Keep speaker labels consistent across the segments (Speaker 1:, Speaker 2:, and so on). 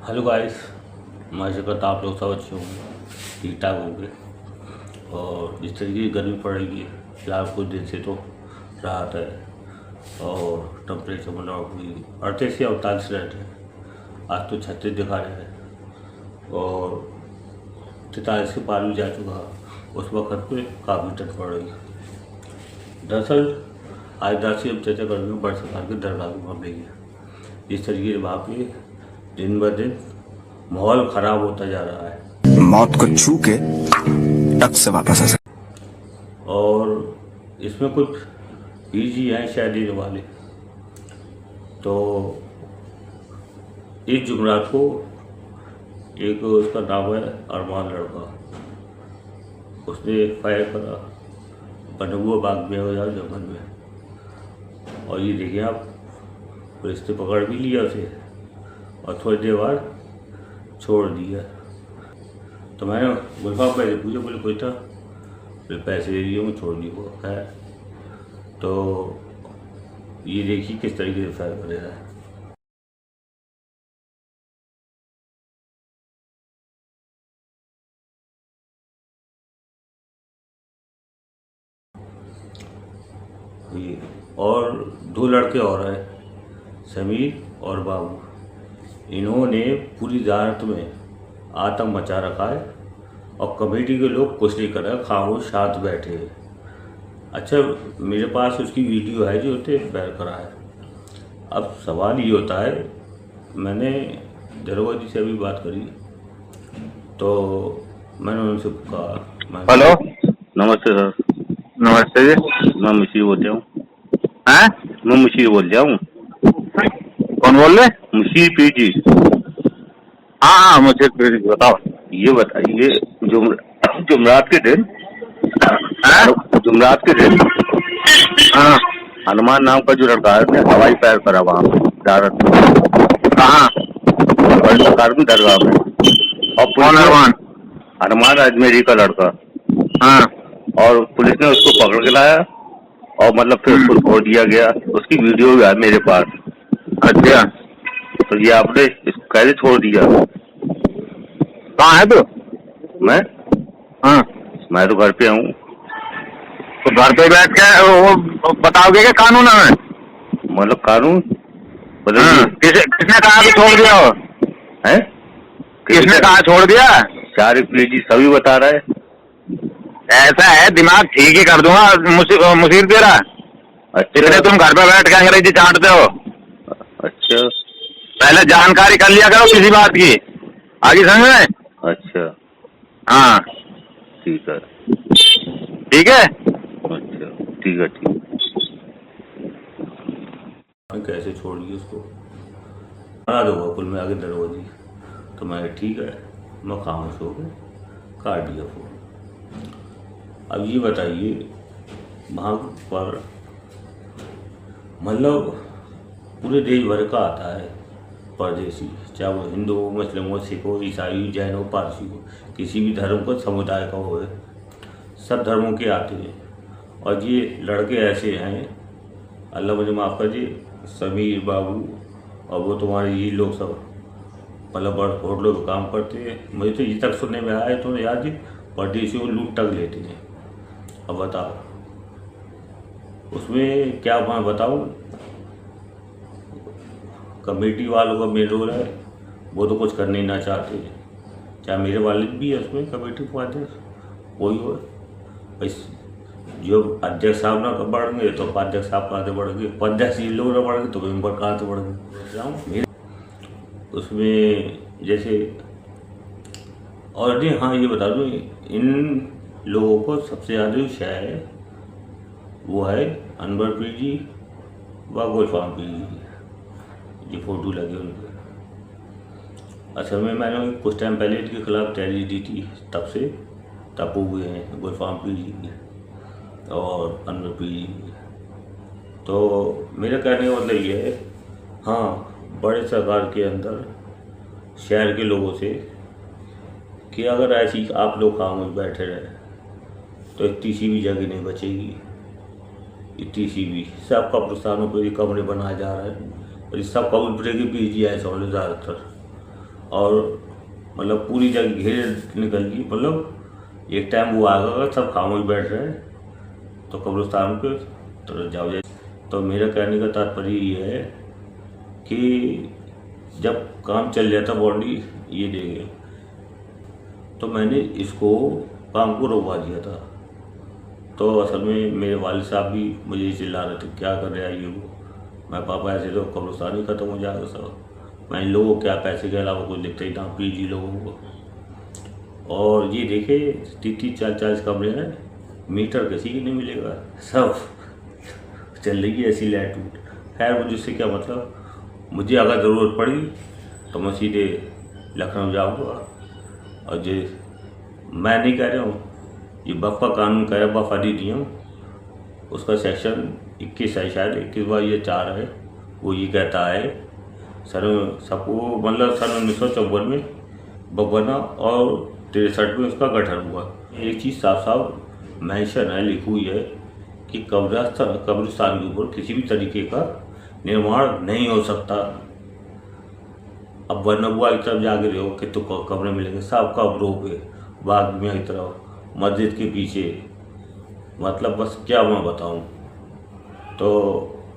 Speaker 1: Hello guys, मैं आशा करता आप लोग सब अच्छे होंगे, ठीक ठाक होंगे। और इस तरीके की गर्मी पड़ रही है फिलहाल कुछ दिन से, तो राहत है। और टेम्परेचर मतलब 38 या 48 रहते हैं। आज तो 36 दिखा रहे हैं और 43 के पार भी जा चुका है। उस वक्त पे काफ़ी ठंड पड़ रही है। दरअसल आज दरअसल हम चर्चा करेंगे बड़े सरकार के दरगाह के मामले की। इस तरीके से वहाँ पे दिन ब दिन माहौल ख़राब होता जा रहा है।
Speaker 2: मौत को छू के टक से वापस आ सकते।
Speaker 1: और इसमें कुछ ईजी हैं शायद ये वाले। तो इस जुमरात को एक उसका नाम है अरमान लड़का, उसने फायर करा बनहुआ बाग में हो जंगल में। और ये देखिए आप, पुलिस ने पकड़ भी लिया उसे और थोड़ी देर बाद छोड़ दिया। तो मैंने गुलफाम पैसे पूछे, बोले कोई था, फिर पैसे दे दिए, मैं छोड़ दिया वो है। तो ये देखिए किस तरीके से फायर कर रहा है। ये और दो लड़के और हैं, समीर और बाबू। इन्होंने पूरी ज़ारत में आतंक मचा रखा है और कमेटी के लोग कुछ नहीं कर रहे, खामोश साथ बैठे हैं। अच्छा, मेरे पास उसकी वीडियो है जो उसने फायर करा है। अब सवाल ये होता है, मैंने दरोगा जी से अभी बात करी तो मैंने उनसे कहा,
Speaker 3: हेलो,
Speaker 1: नमस्ते सर,
Speaker 3: नमस्ते जी।
Speaker 1: मैं मुशीर बोल रहा हूँ।
Speaker 3: हैं?
Speaker 1: मैं मुशीर बोल रहा हूँ।
Speaker 3: कौन बोल रहे?
Speaker 1: Musheer P G.
Speaker 3: हाँ, मुझे फिर बताओ।
Speaker 1: ये बताइए, जुमरात के दिन
Speaker 3: हैं?
Speaker 1: जुमरात के दिन
Speaker 3: हाँ।
Speaker 1: हनुमान नाम का जो लड़का है, उसने हवाई फायर करा वहाँ दारत में,
Speaker 3: कहाँ?
Speaker 1: बड़ी सरकार में दरगाह में। और
Speaker 3: कौन हनुमान?
Speaker 1: हनुमान अजमेरी का लड़का।
Speaker 3: हाँ।
Speaker 1: और पुलिस ने उसको पकड़ के लाया और मतलब फिर उसको छोड़ दिया गया। उसकी वीडियो भी है मेरे पास।
Speaker 3: अच्छा,
Speaker 1: तो ये आपने इसको कैसे छोड़ दिया?
Speaker 3: कहाँ है तू?
Speaker 1: मैं
Speaker 3: हाँ,
Speaker 1: मैं तो घर पे हूँ।
Speaker 3: तो घर पे बैठ के वो बताओगे क्या कानून है?
Speaker 1: मतलब कानून
Speaker 3: हाँ, किसने कहा कि छोड़ दिया हो?
Speaker 1: है?
Speaker 3: किसने कहा छोड़ दिया?
Speaker 1: चार पीजी सभी बता रहा है।
Speaker 3: ऐसा है, दिमाग ठीक ही कर दूंगा मुसीर तेरा। इतने तुम घर पे बैठ के अंग्रेजी चाटते हो।
Speaker 1: अच्छा,
Speaker 3: पहले जानकारी कर लिया करो किसी बात की, आगे समझ में?
Speaker 1: अच्छा,
Speaker 3: हाँ,
Speaker 1: ठीक है,
Speaker 3: ठीक है।
Speaker 1: अच्छा, ठीक है, ठीक। कैसे छोड़ दिए उसको? बना दो कुल में आगे दरवाजी। तो मैं ठीक है, मैं खामोश हो गया, काट दिया फोन। अब ये बताइए, वहाँ पर मतलब पूरे देश भर का आता है परदेसी, चाहे वो हिंदू हो, मुस्लिम हो, सिख हो, ईसाई हो, जैन हो, पारसी हो, किसी भी धर्म का समुदाय का हो, सब धर्मों के आते हैं। और ये लड़के ऐसे हैं, अल्लाह मुझे माफ़ कीजिए, समीर बाबू और वो तुम्हारे ये लोग सब मतलब बड़ होटलों में काम करते हैं। मुझे तो ये तक सुनने में आया तो याद ही, परदेशियों को लूट टक लेते हैं। अब बताओ उसमें क्या मैं बताऊँ? कमेटी वालों का मेन रोल है, वो तो कुछ करने ही ना चाहते हैं। चाहे मेरे वालिद भी है उसमें कमेटी को अध्यक्ष, वही हो बस। जो अध्यक्ष साहब ना बढ़ गए तो उपाध्यक्ष साहब कहाँ से बढ़ गए, उपाध्यक्ष ये लोग ना बढ़ गए तो मेम्बर कहाँ से बढ़ गए उसमें जैसे। और नहीं, हाँ ये बता दूँ, इन लोगों को सबसे ज़्यादा जो शय है वो है अनवर पी जी व गुलफाम पी जी, ये फोटो लगे उनके। असल में मैंने कुछ टाइम पहले इनके खिलाफ तहरीर दी थी, तब से तब हुए हैं गुलफाम पी जी और अनवर पी जी। तो मेरा कहने का मतलब ये है, हाँ बड़े सरकार के अंदर शहर के लोगों से कि अगर ऐसी आप लोग खामोश बैठे रहे तो इतनी सी भी जगह नहीं बचेगी। इतनी सी भी सब कब्रिस्तानों पर कमरे बनाए जा रहे हैं और सब कब्र के पीजी ऐसा होने ज़्यादातर। और मतलब पूरी जगह घेर निकल गई। मतलब एक टाइम वो आ गया, सब खामोश बैठ रहे हैं तो कब्रिस्तान पे तो जाओ जाए। तो मेरा कहने का तात्पर्य ये है कि जब काम चल जाता बॉडी ये देंगे, तो मैंने इसको काम को रोकवा दिया था। तो असल में मेरे वालिद साहब भी मुझे चिल्ला रहे थे, क्या कर रहे हैं ये वो। मैं पापा ऐसे तो कब्रिस्तान ही खत्म हो जाएगा सब, मैं इन लोगों को क्या पैसे के अलावा कुछ दिखता ही ना पीजी लोगों को। और ये देखे 30-40 कमरे हैं, मीटर किसी की नहीं मिलेगा, सब चल रही है ऐसी लाइट उट। खैर मुझे इससे क्या मतलब, मुझे अगर ज़रूरत पड़ी तो मैं सीधे लखनऊ जाऊँगा। और जो मैं नहीं कह रहा हूँ, ये वक्फ कानून कह रहा वक्फ अधिनियम, उसका सेक्शन 21 है शायद 21/4 है, वो ये कहता है सबको मतलब सन 1954 में बना और 63 में उसका गठन हुआ। एक चीज़ साफ साफ मेंशन है, लिखी हुई है कि कब्रिस्तान के ऊपर किसी भी तरीके का निर्माण नहीं हो सकता। अब बनबुआ की तरफ जाके रहो कि तो कमरे मिलेंगे, सब कब्रों पे, बाग में की तरफ, मस्जिद के पीछे, मतलब बस क्या मैं बताऊं। तो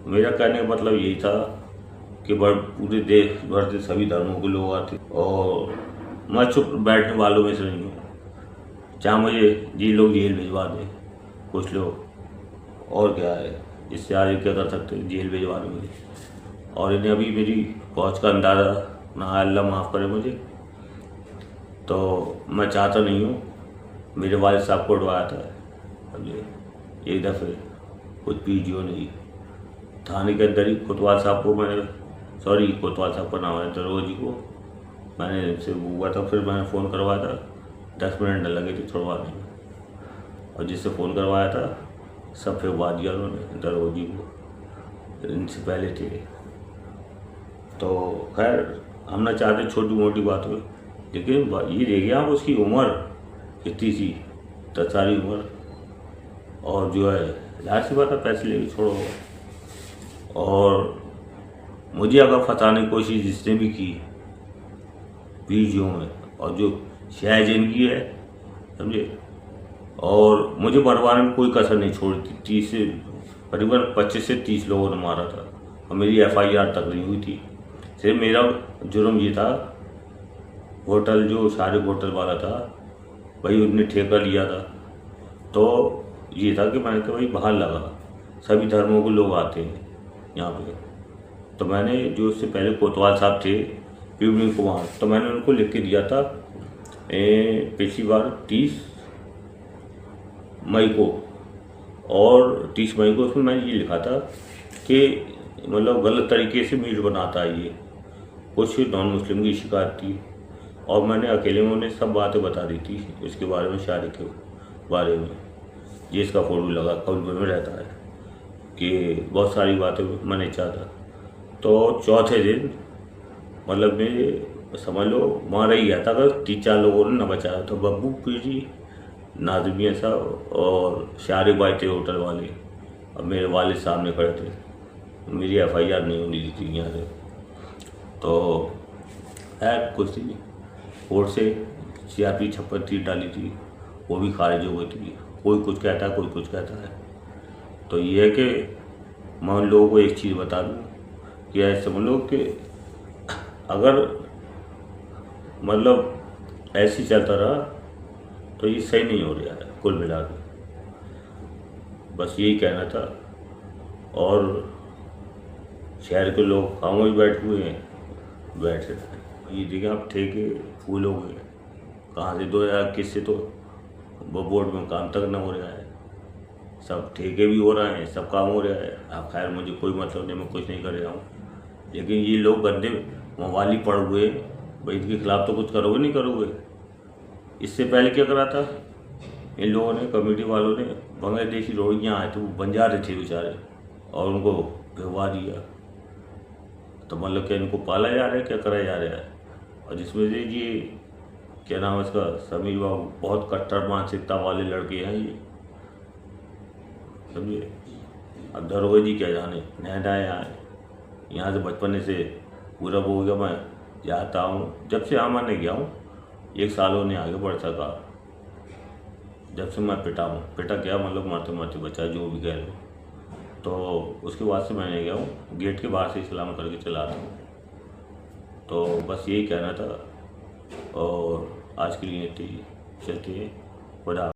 Speaker 1: मेरा कहने का मतलब यही था कि पूरे देश भर से सभी धर्मों के लोग आते, और मैं चुप बैठने वालों में से नहीं हूँ। चाहे मुझे जी लोग जेल भिजवा दें कुछ लोग, और क्या है इससे आगे क्या कर सकते हैं, जेल भिजवाने मुझे। और इन्हें अभी मेरी पहुँच का अंदाज़ा ना, अल्लाह माफ़ करे मुझे। तो मैं चाहता नहीं हूँ, मेरे वालिद साहब को उठवाया था एक दफ़े, कुछ पीजीओ नहीं, थाने के अंदर ही कोतवाल साहब को मैंने, सॉरी कोतवाल साहब का नाम है, दरोगा जी को मैंने इनसे हुआ था, फिर मैंने फ़ोन करवाया था, 10 मिनट न लगे थे छुड़वाने में। और जिससे फ़ोन करवाया था सब फेंकवा दिया उन्होंने, दरोगा जी को, इनसे पहले थे। तो खैर हम ना चाहते छोटी मोटी बात हो, लेकिन ये देखिए आप उसकी उम्र कितनी सी, 10 साल उम्र, और जो है जाहिर सी बात है पैसे लेके छोड़ो। और मुझे अगर फंसाने की कोशिश जिसने भी की पीजीओ में, और जो शायद इनकी है समझे, और मुझे मरवाने में कोई कसर नहीं छोड़ी थी। 30 से करीबन 25 से 30 लोगों ने मारा था, और मेरी FIR तक नहीं हुई थी। सिर्फ मेरा जुर्म ये था, होटल जो शारिक होटल वाला था भाई, उनने ठेका लिया था, तो ये था कि मैंने कहा भाई बाहर लगा, सभी धर्मों के लोग आते हैं यहाँ पे। तो मैंने जो उससे पहले कोतवाल साहब थे पीवनी कुमार, तो मैंने उनको लिख के दिया था पिछली बार 30 मई को, और 30 मई को उसमें मैंने ये लिखा था कि मतलब गलत तरीके से मीट बनाता है ये, कुछ नॉन मुस्लिम की शिकायत थी, और मैंने अकेले में उन्हें सब बातें बता दी थी इसके बारे में, शादी के बारे में, ये इसका फोटो लगा कब्र में रहता है, कि बहुत सारी बातें मैंने चाहता। तो चौथे दिन मतलब मैं समझ लो मारा ही गया था, अगर 3-4 लोगों ने न बचाया। तो बब्बू पीजी, नाज़मिया साहब और शारिक भाई थे होटल वाले, अब मेरे वालिद सामने खड़े थे, मेरी FIR नहीं होनी थी यहाँ से। तो है कुछ नहीं, कोर्ट से CRP 56 डाली थी, वो भी खारिज हो गई थी। कोई कुछ कहता है, कोई कुछ कहता है। तो ये है कि मैं उन लोगों को एक चीज़ बता दूँ कि ऐसे समझ लो कि अगर मतलब ऐसे ही चलता रहा तो ये सही नहीं हो रहा है कुल मिला के, बस यही कहना था। और शहर के लोग खामोश बैठे हुए हैं, बैठे ये देखिए आप ठेके फूल हो गए, कहाँ से 2021 से तो वो बोर्ड में काम तक न हो रहा है, सब ठेके भी हो रहे हैं, सब काम हो रहा है। अब खैर मुझे कोई मतलब नहीं, मैं कुछ नहीं कर रहा हूँ, लेकिन ये लोग गंदे मवाली पड़ हुए भाई, इनके खिलाफ तो कुछ करोगे नहीं करोगे। इससे पहले क्या करा था इन लोगों ने, कमेटी वालों ने, बांग्लादेशी रोहिंग्या आए थे, वो बंजारे थे बेचारे, और उनको भिजवा दिया। तो मतलब क्या इनको पाला जा रहा है, क्या करा जा रहा है। और जिसमें से ये क्या नाम है इसका, समीर बाबू, बहुत कट्टर मानसिकता वाले लड़के हैं ये, समझिए। अब दरोगा जी क्या जाने, नया नया आए यहाँ से, बचपन से पूरा हो गया मैं जाता हूँ, जब से यहाँ नहीं गया हूँ 1 साल होने आगे बढ़ सका, जब से मैं पिटा क्या मतलब मारते मारते बचा, जो भी कह लो। तो उसके बाद से मैं नहीं गया हूँ, गेट के बाहर से ही सलाम करके चला आता हूँ। तो बस यही कहना था, और आज के लिए इतनी चलती है। खुदा